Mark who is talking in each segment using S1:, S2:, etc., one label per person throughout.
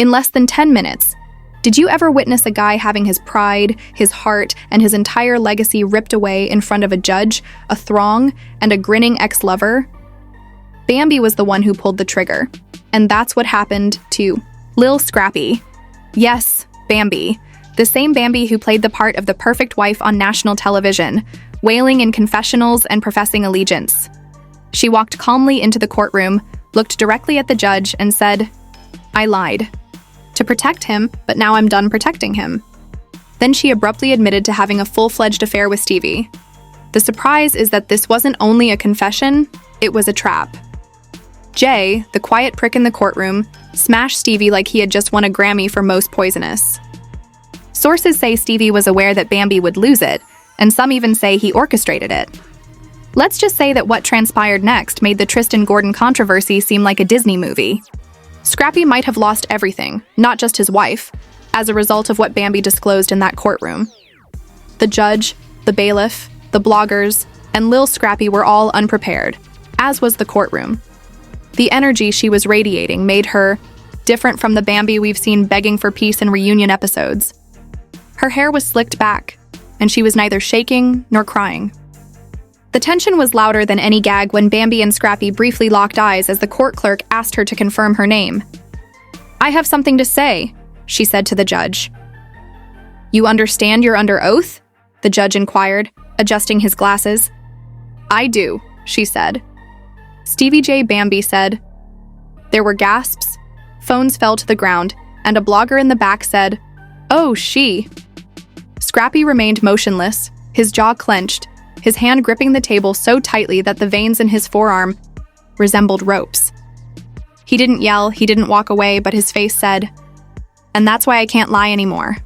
S1: In less than 10 minutes. Did you ever witness a guy having his pride, his heart, and his entire legacy ripped away in front of a judge, a throng, and a grinning ex-lover? Bambi was the one who pulled the trigger. And that's what happened to Lil Scrappy. Yes, Bambi. The same Bambi who played the part of the perfect wife on national television, wailing in confessionals and professing allegiance. She walked calmly into the courtroom, looked directly at the judge, and said, "I lied. To protect him, but now I'm done protecting him." Then she abruptly admitted to having a full-fledged affair with Stevie. The surprise is that this wasn't only a confession, it was a trap. Jay, the quiet prick in the courtroom, smashed Stevie like he had just won a Grammy for Most Poisonous. Sources say Stevie was aware that Bambi would lose it, and some even say he orchestrated it. Let's just say that what transpired next made the Tristan Gordon controversy seem like a Disney movie. Scrappy might have lost everything, not just his wife, as a result of what Bambi disclosed in that courtroom. The judge, the bailiff, the bloggers, and Lil Scrappy were all unprepared, as was the courtroom. The energy she was radiating made her different from the Bambi we've seen begging for peace in reunion episodes. Her hair was slicked back, and she was neither shaking nor crying. The tension was louder than any gag when Bambi and Scrappy briefly locked eyes as the court clerk asked her to confirm her name. "I have something to say," she said to the judge. "You understand you're under oath?" the judge inquired, adjusting his glasses. "I do," she said. Stevie J. Bambi said. There were gasps, phones fell to the ground, and a blogger in the back said, "Oh, she." Scrappy remained motionless, his jaw clenched, his hand gripping the table so tightly that the veins in his forearm resembled ropes. He didn't yell, he didn't walk away, but his face said, "And that's why I can't lie anymore."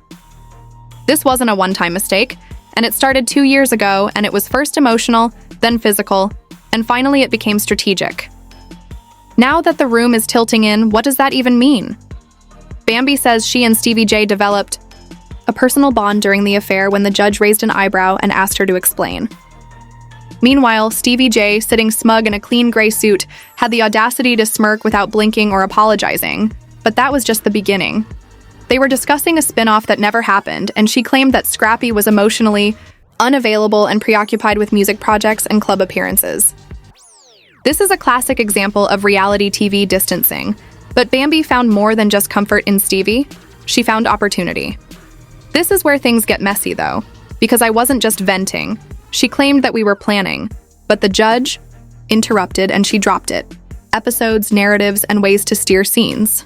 S1: This wasn't a one-time mistake, and it started 2 years ago, and it was first emotional, then physical, and finally it became strategic. Now that the room is tilting in, what does that even mean? Bambi says she and Stevie J developed a personal bond during the affair when the judge raised an eyebrow and asked her to explain. Meanwhile, Stevie J, sitting smug in a clean gray suit, had the audacity to smirk without blinking or apologizing. But that was just the beginning. They were discussing a spin-off that never happened, and she claimed that Scrappy was emotionally unavailable and preoccupied with music projects and club appearances. This is a classic example of reality TV distancing, but Bambi found more than just comfort in Stevie. She found opportunity. This is where things get messy, though, because I wasn't just venting. She claimed that we were planning, but the judge interrupted and she dropped it. Episodes, narratives, and ways to steer scenes.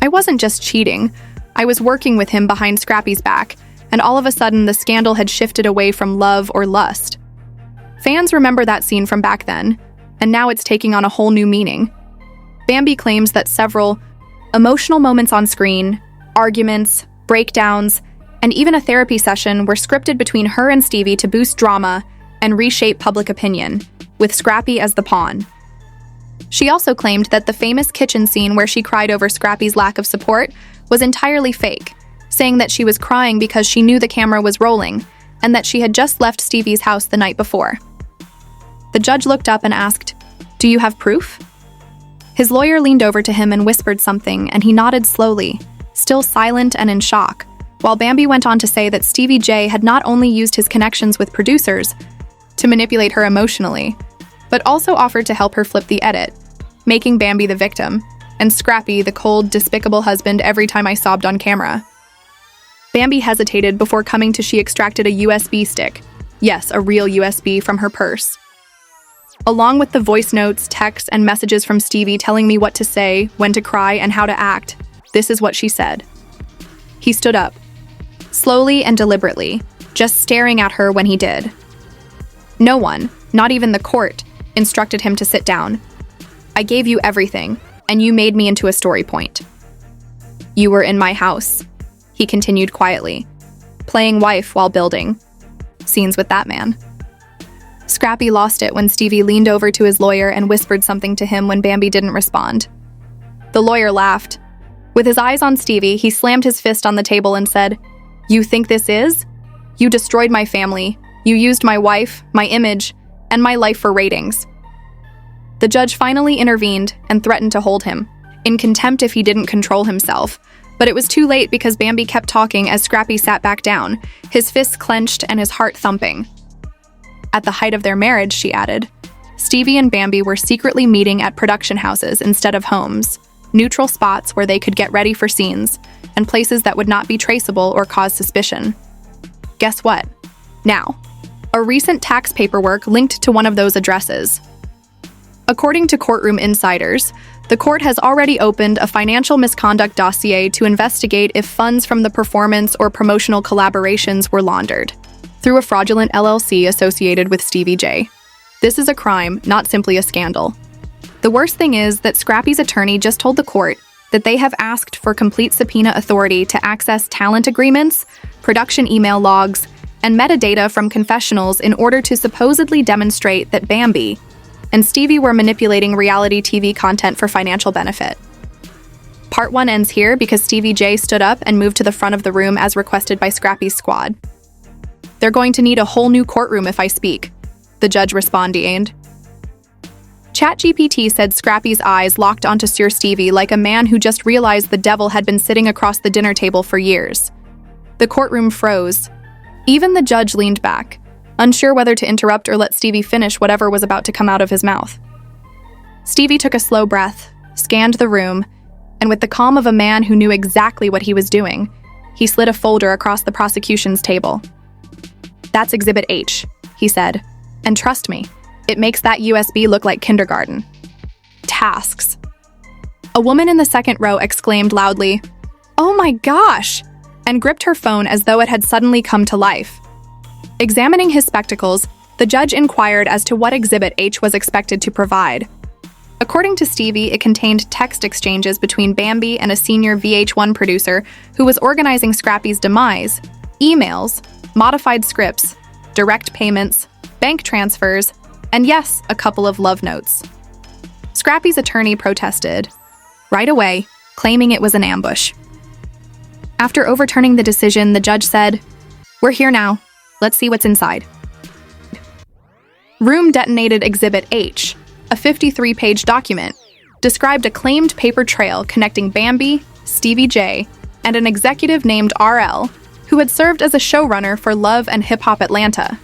S1: I wasn't just cheating. I was working with him behind Scrappy's back, and all of a sudden the scandal had shifted away from love or lust. Fans remember that scene from back then, and now it's taking on a whole new meaning. Bambi claims that several emotional moments on screen, arguments, breakdowns, and even a therapy session were scripted between her and Stevie to boost drama and reshape public opinion, with Scrappy as the pawn. She also claimed that the famous kitchen scene where she cried over Scrappy's lack of support was entirely fake, saying that she was crying because she knew the camera was rolling and that she had just left Stevie's house the night before. The judge looked up and asked, "Do you have proof?" His lawyer leaned over to him and whispered something, and he nodded slowly, still silent and in shock, while Bambi went on to say that Stevie J had not only used his connections with producers to manipulate her emotionally, but also offered to help her flip the edit, making Bambi the victim, and Scrappy the cold, despicable husband every time I sobbed on camera. Bambi hesitated before coming to she extracted a USB stick. Yes, a real USB from her purse. Along with the voice notes, texts, and messages from Stevie telling me what to say, when to cry, and how to act, this is what she said. He stood up, slowly and deliberately, just staring at her when he did. No one, not even the court, instructed him to sit down. I gave you everything, and you made me into a story point. You were in my house, he continued quietly, playing wife while building. Scenes with that man. Scrappy lost it when Stevie leaned over to his lawyer and whispered something to him when Bambi didn't respond. The lawyer laughed. With his eyes on Stevie, he slammed his fist on the table and said, "You think this is? You destroyed my family. You used my wife, my image, and my life for ratings." The judge finally intervened and threatened to hold him. in contempt if he didn't control himself. But it was too late because Bambi kept talking as Scrappy sat back down, his fists clenched and his heart thumping. At the height of their marriage, she added, Stevie and Bambi were secretly meeting at production houses instead of homes, neutral spots where they could get ready for scenes, and places that would not be traceable or cause suspicion. Guess what? Now, a recent tax paperwork linked to one of those addresses. According to courtroom insiders, the court has already opened a financial misconduct dossier to investigate if funds from the performance or promotional collaborations were laundered through a fraudulent LLC associated with Stevie J. This is a crime, not simply a scandal. The worst thing is that Scrappy's attorney just told the court that they have asked for complete subpoena authority to access talent agreements, production email logs, and metadata from confessionals in order to supposedly demonstrate that Bambi and Stevie were manipulating reality TV content for financial benefit. Part 1 ends here because Stevie J stood up and moved to the front of the room as requested by Scrappy's squad. They're going to need a whole new courtroom if I speak, the judge responded. ChatGPT said Scrappy's eyes locked onto Sir Stevie like a man who just realized the devil had been sitting across the dinner table for years. The courtroom froze. Even the judge leaned back, unsure whether to interrupt or let Stevie finish whatever was about to come out of his mouth. Stevie took a slow breath, scanned the room, and with the calm of a man who knew exactly what he was doing, he slid a folder across the prosecution's table. That's Exhibit H, he said, and trust me, it makes that USB look like kindergarten. Tasks. A woman in the second row exclaimed loudly, "Oh my gosh!" and gripped her phone as though it had suddenly come to life. Examining his spectacles, the judge inquired as to what Exhibit H was expected to provide. According to Stevie, it contained text exchanges between Bambi and a senior VH1 producer who was organizing Scrappy's demise, emails, modified scripts, direct payments, bank transfers, and yes, a couple of love notes. Scrappy's attorney protested right away, claiming it was an ambush. After overturning the decision, the judge said, "We're here now. Let's see what's inside." Room detonated Exhibit H, a 53-page document, described a claimed paper trail connecting Bambi, Stevie J, and an executive named RL, who had served as a showrunner for Love and Hip Hop Atlanta.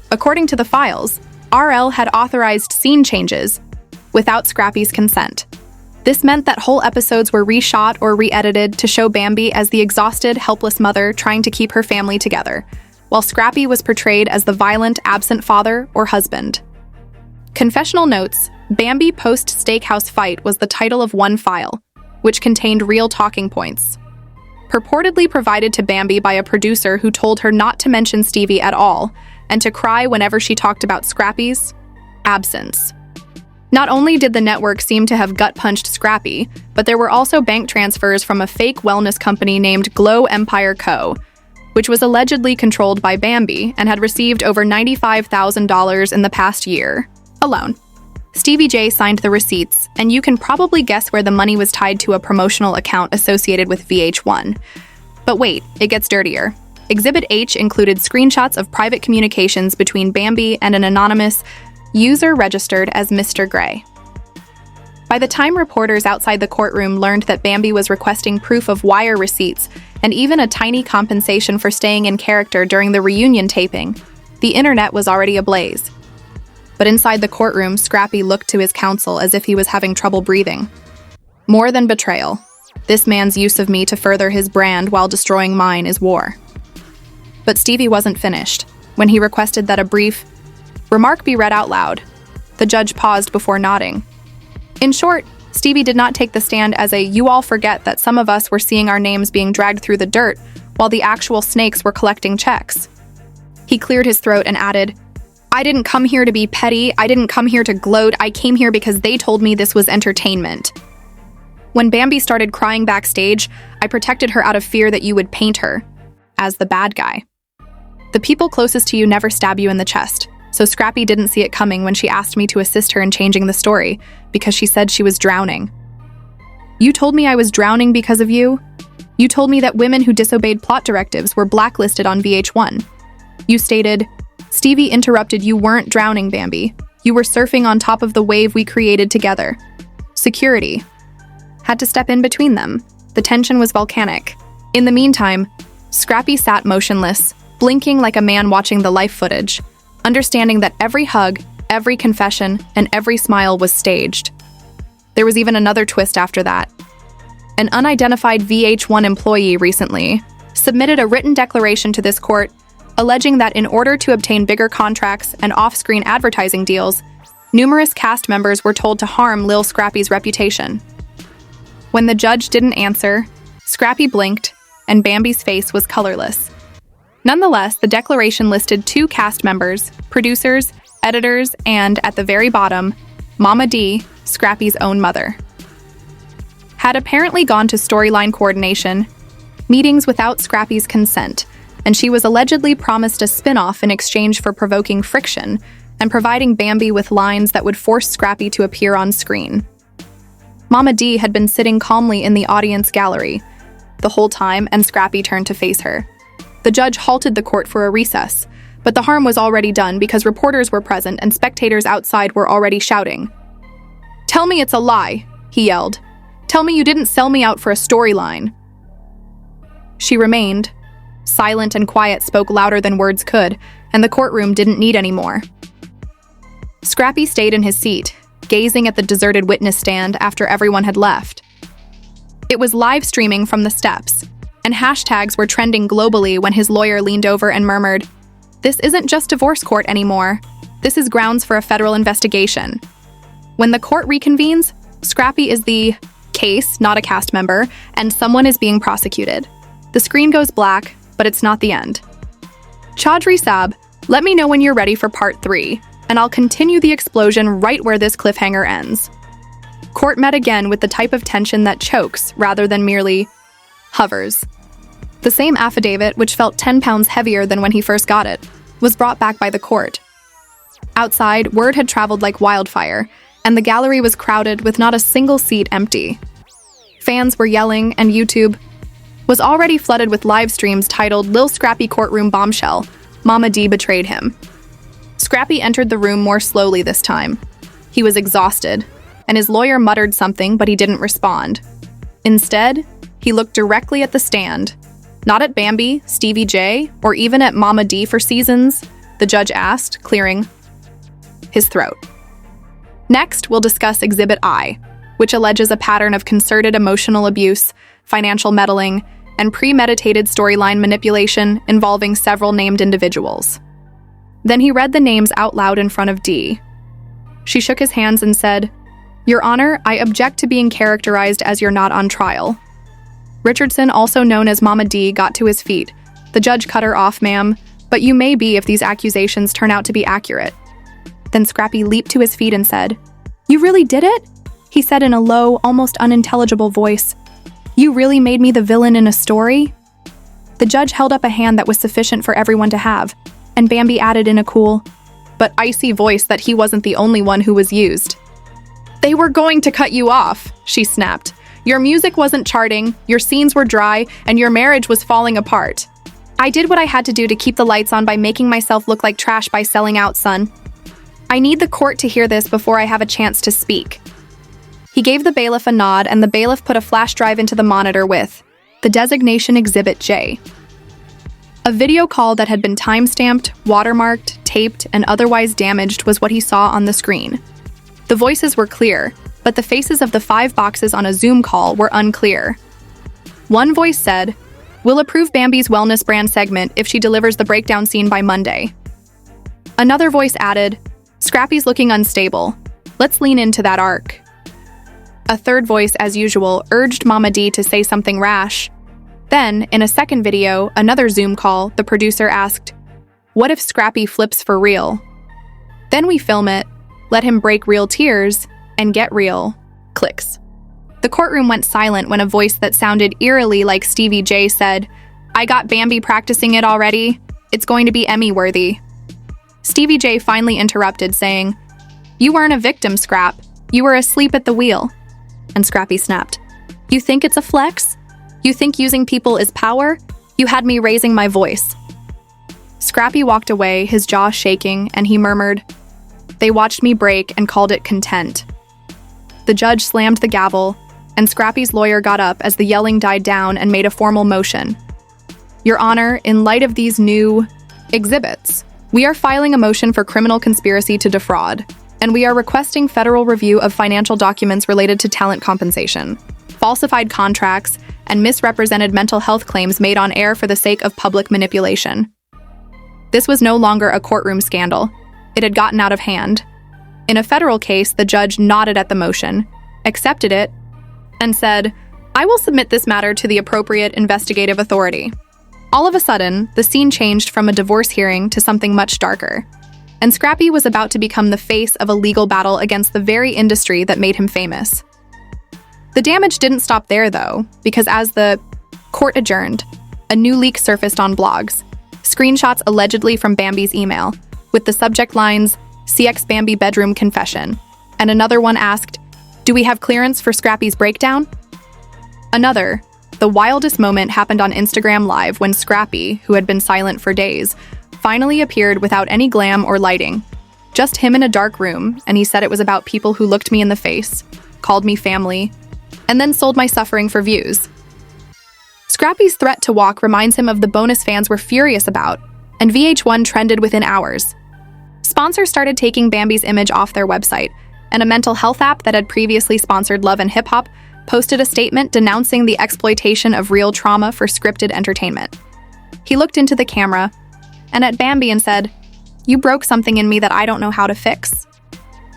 S1: According to the files, RL had authorized scene changes without Scrappy's consent. This meant that whole episodes were reshot or re-edited to show Bambi as the exhausted, helpless mother trying to keep her family together, while Scrappy was portrayed as the violent, absent father or husband. Confessional notes, Bambi post-steakhouse fight was the title of one file, which contained real talking points. Purportedly provided to Bambi by a producer who told her not to mention Stevie at all, and to cry whenever she talked about Scrappy's absence. Not only did the network seem to have gut-punched Scrappy, but there were also bank transfers from a fake wellness company named Glow Empire Co., which was allegedly controlled by Bambi and had received over $95,000 in the past year alone. Stevie J signed the receipts, and you can probably guess where the money was tied to a promotional account associated with VH1. But wait, it gets dirtier. Exhibit H included screenshots of private communications between Bambi and an anonymous user registered as Mr. Gray. By the time reporters outside the courtroom learned that Bambi was requesting proof of wire receipts and even a tiny compensation for staying in character during the reunion taping, the internet was already ablaze. But inside the courtroom, Scrappy looked to his counsel as if he was having trouble breathing. More than betrayal, this man's use of me to further his brand while destroying mine is war. But Stevie wasn't finished. When he requested that a brief remark be read out loud, the judge paused before nodding. In short, Stevie did not take the stand as a "you all forget that some of us were seeing our names being dragged through the dirt while the actual snakes were collecting checks." He cleared his throat and added, "I didn't come here to be petty, I didn't come here to gloat, I came here because they told me this was entertainment. When Bambi started crying backstage, I protected her out of fear that you would paint her as the bad guy. The people closest to you never stab you in the chest, so Scrappy didn't see it coming when she asked me to assist her in changing the story because she said she was drowning. You told me I was drowning because of you? You told me that women who disobeyed plot directives were blacklisted on VH1. You stated, 'Stevie interrupted, you weren't drowning, Bambi. You were surfing on top of the wave we created together. Security. had to step in between them. The tension was volcanic. In the meantime, Scrappy sat motionless, blinking like a man watching the live footage, understanding that every hug, every confession, and every smile was staged. There was even another twist after that. An unidentified VH1 employee recently submitted a written declaration to this court alleging that in order to obtain bigger contracts and off-screen advertising deals, numerous cast members were told to harm Lil Scrappy's reputation. When the judge didn't answer, Scrappy blinked, and Bambi's face was colorless. Nonetheless, the declaration listed 2 cast members, producers, editors, and, at the very bottom, Mama D, Scrappy's own mother. Had apparently gone to storyline coordination, meetings without Scrappy's consent, and she was allegedly promised a spin-off in exchange for provoking friction and providing Bambi with lines that would force Scrappy to appear on screen. Mama D had been sitting calmly in the audience gallery the whole time, and Scrappy turned to face her. The judge halted the court for a recess, but the harm was already done because reporters were present and spectators outside were already shouting. "Tell me it's a lie," he yelled. "Tell me you didn't sell me out for a storyline." She remained. Silent and quiet spoke louder than words could, and the courtroom didn't need any more. Scrappy stayed in his seat, gazing at the deserted witness stand after everyone had left. It was live streaming from the steps, and hashtags were trending globally when his lawyer leaned over and murmured, "This isn't just divorce court anymore. This is grounds for a federal investigation." When the court reconvenes, Scrappy is the case, not a cast member, and someone is being prosecuted. The screen goes black, but it's not the end. Chaudhry Saab, let me know when you're ready for part 3, and I'll continue the explosion right where this cliffhanger ends. Court met again with the type of tension that chokes rather than merely hovers. The same affidavit, which felt 10 pounds heavier than when he first got it, was brought back by the court. Outside, word had traveled like wildfire, and the gallery was crowded with not a single seat empty. Fans were yelling, and YouTube was already flooded with live streams titled "Lil Scrappy Courtroom Bombshell, Mama D Betrayed Him." Scrappy entered the room more slowly this time. He was exhausted, and his lawyer muttered something, but he didn't respond. Instead, he looked directly at the stand. Not at Bambi, Stevie J, or even at Mama D for seasons, the judge asked, clearing his throat. Next, we'll discuss Exhibit I, which alleges a pattern of concerted emotional abuse, financial meddling, and premeditated storyline manipulation involving several named individuals. Then he read the names out loud in front of D. She shook his hands and said, "Your Honor, I object to being characterized as you're not on trial." Richardson, also known as Mama D, got to his feet. "The judge cut her off, ma'am, but you may be if these accusations turn out to be accurate." Then Scrappy leaped to his feet and said, "You really did it?" He said in a low, almost unintelligible voice. "You really made me the villain in a story?" The judge held up a hand that was sufficient for everyone to have, and Bambi added in a cool, but icy voice that he wasn't the only one who was used. "They were going to cut you off," she snapped. "Your music wasn't charting, your scenes were dry, and your marriage was falling apart. I did what I had to do to keep the lights on by making myself look like trash by selling out, son. I need the court to hear this before I have a chance to speak." He gave the bailiff a nod, and the bailiff put a flash drive into the monitor with the designation Exhibit J. A video call that had been time-stamped, watermarked, taped, and otherwise damaged was what he saw on the screen. The voices were clear, but the faces of the 5 boxes on a Zoom call were unclear. One voice said, "We'll approve Bambi's wellness brand segment if she delivers the breakdown scene by Monday." Another voice added, "Scrappy's looking unstable. Let's lean into that arc." A third voice, as usual, urged Mama D to say something rash. Then, in a second video, another Zoom call, the producer asked, "What if Scrappy flips for real? Then we film it, let him break real tears, and get real." Clicks. The courtroom went silent when a voice that sounded eerily like Stevie J said, "I got Bambi practicing it already. It's going to be Emmy-worthy." Stevie J finally interrupted, saying, "You weren't a victim, Scrap. You were asleep at the wheel." And Scrappy snapped, "You think it's a flex? You think using people is power? You had me raising my voice." Scrappy walked away, his jaw shaking, and he murmured, "They watched me break and called it content." The judge slammed the gavel, and Scrappy's lawyer got up as the yelling died down and made a formal motion. Your Honor, in light of these new exhibits, we are filing a motion for criminal conspiracy to defraud, and we are requesting federal review of financial documents related to talent compensation, falsified contracts, and misrepresented mental health claims made on air for the sake of public manipulation. This was no longer a courtroom scandal. It had gotten out of hand. In a federal case, the judge nodded at the motion, accepted it, and said, "I will submit this matter to the appropriate investigative authority." All of a sudden, the scene changed from a divorce hearing to something much darker, and Scrappy was about to become the face of a legal battle against the very industry that made him famous. The damage didn't stop there, though, because as the court adjourned, a new leak surfaced on blogs, screenshots allegedly from Bambi's email, with the subject lines, "CX Bambi bedroom confession," and another one asked, "Do we have clearance for Scrappy's breakdown?" Another, the wildest moment happened on Instagram Live when Scrappy, who had been silent for days, finally appeared without any glam or lighting. Just him in a dark room, and he said it was about people who looked me in the face, called me family, and then sold my suffering for views. Scrappy's threat to walk reminds him of the bonus fans were furious about, and VH1 trended within hours. Sponsors started taking Bambi's image off their website, and a mental health app that had previously sponsored Love and Hip Hop posted a statement denouncing the exploitation of real trauma for scripted entertainment. He looked into the camera and at Bambi and said, "You broke something in me that I don't know how to fix."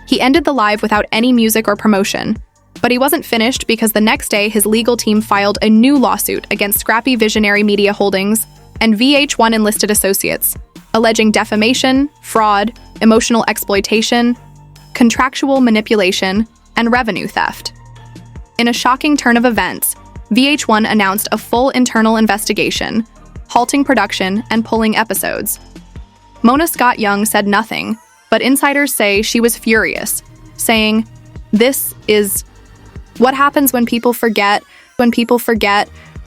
S1: He ended the live without any music or promotion, but he wasn't finished because the next day his legal team filed a new lawsuit against Scrappy Visionary Media Holdings and VH1 enlisted associates, alleging defamation, fraud, emotional exploitation, contractual manipulation, and revenue theft. In a shocking turn of events, VH1 announced a full internal investigation, halting production and pulling episodes. Mona Scott Young said nothing, but insiders say she was furious, saying, "This is what happens when people forget